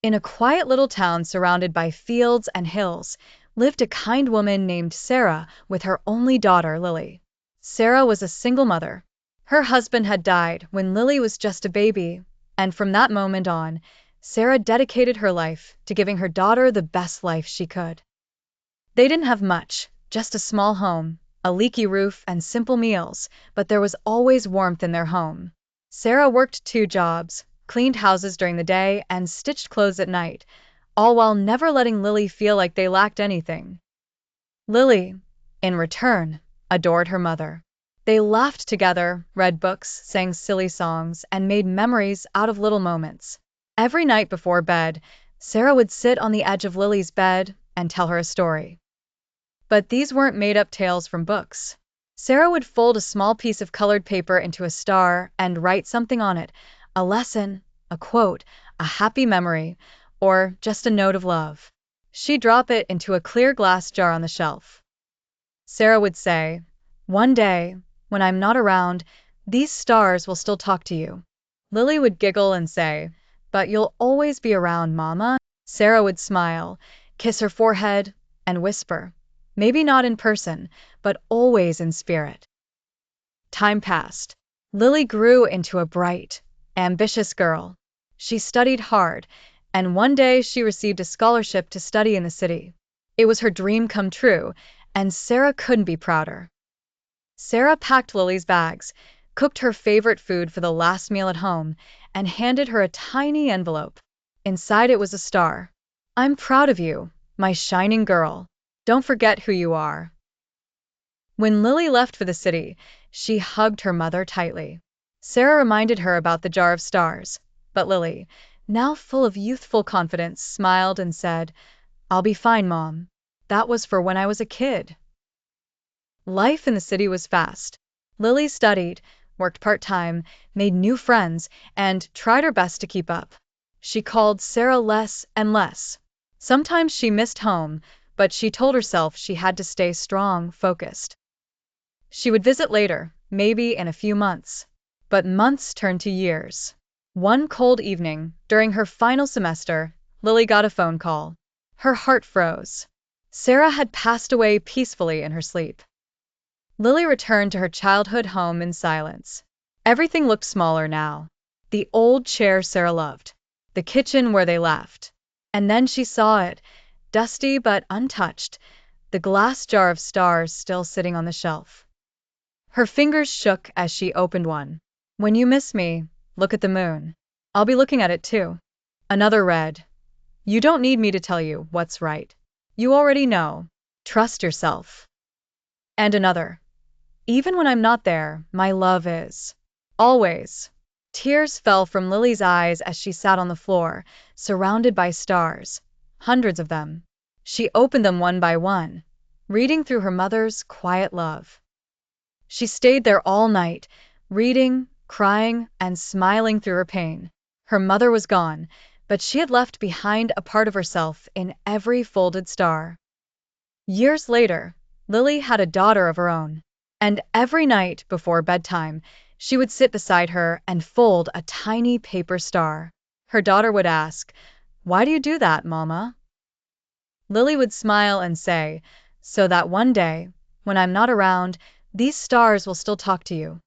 In a quiet little town surrounded by fields and hills lived a kind woman named Sarah with her only daughter, Lily. Sarah was a single mother. Her husband had died when Lily was just a baby, and from that moment on, Sarah dedicated her life to giving her daughter the best life she could. They didn't have much, just a small home, a leaky roof, and simple meals, but there was always warmth in their home. Sarah worked 2 jobs, cleaned houses during the day, and stitched clothes at night, all while never letting Lily feel like they lacked anything. Lily, in return, adored her mother. They laughed together, read books, sang silly songs, and made memories out of little moments. Every night before bed, Sarah would sit on the edge of Lily's bed and tell her a story. But these weren't made-up tales from books. Sarah would fold a small piece of colored paper into a star and write something on it, a lesson, a quote, a happy memory, or just a note of love. She'd drop it into a clear glass jar on the shelf. Sarah would say, "One day, when I'm not around, these stars will still talk to you." Lily would giggle and say, "But you'll always be around, Mama." Sarah would smile, kiss her forehead, and whisper, "Maybe not in person, but always in spirit." Time passed. Lily grew into a bright, ambitious girl. She studied hard, and one day she received a scholarship to study in the city. It was her dream come true, and Sarah couldn't be prouder. Sarah packed Lily's bags, cooked her favorite food for the last meal at home, and handed her a tiny envelope. Inside it was a star. "I'm proud of you, my shining girl. Don't forget who you are." When Lily left for the city, she hugged her mother tightly. Sarah reminded her about the jar of stars, but Lily, now full of youthful confidence, smiled and said, "I'll be fine, Mom. That was for when I was a kid." Life in the city was fast. Lily studied, worked part-time, made new friends, and tried her best to keep up. She called Sarah less and less. Sometimes she missed home, but she told herself she had to stay strong, focused. She would visit later, maybe in a few months. But months turned to years. One cold evening, during her final semester, Lily got a phone call. Her heart froze. Sarah had passed away peacefully in her sleep. Lily returned to her childhood home in silence. Everything looked smaller now. The old chair Sarah loved, the kitchen where they laughed. And then she saw it, dusty but untouched, the glass jar of stars still sitting on the shelf. Her fingers shook as she opened one. "When you miss me, look at the moon. I'll be looking at it too." Another read, "You don't need me to tell you what's right. You already know. Trust yourself." And another, "Even when I'm not there, my love is. Always." Tears fell from Lily's eyes as she sat on the floor, surrounded by stars, hundreds of them. She opened them one by one, reading through her mother's quiet love. She stayed there all night, reading, crying, and smiling through her pain. Her mother was gone, but she had left behind a part of herself in every folded star. Years later, Lily had a daughter of her own, and every night before bedtime, she would sit beside her and fold a tiny paper star. Her daughter would ask, "Why do you do that, Mama?" Lily would smile and say, "So that one day, when I'm not around, these stars will still talk to you."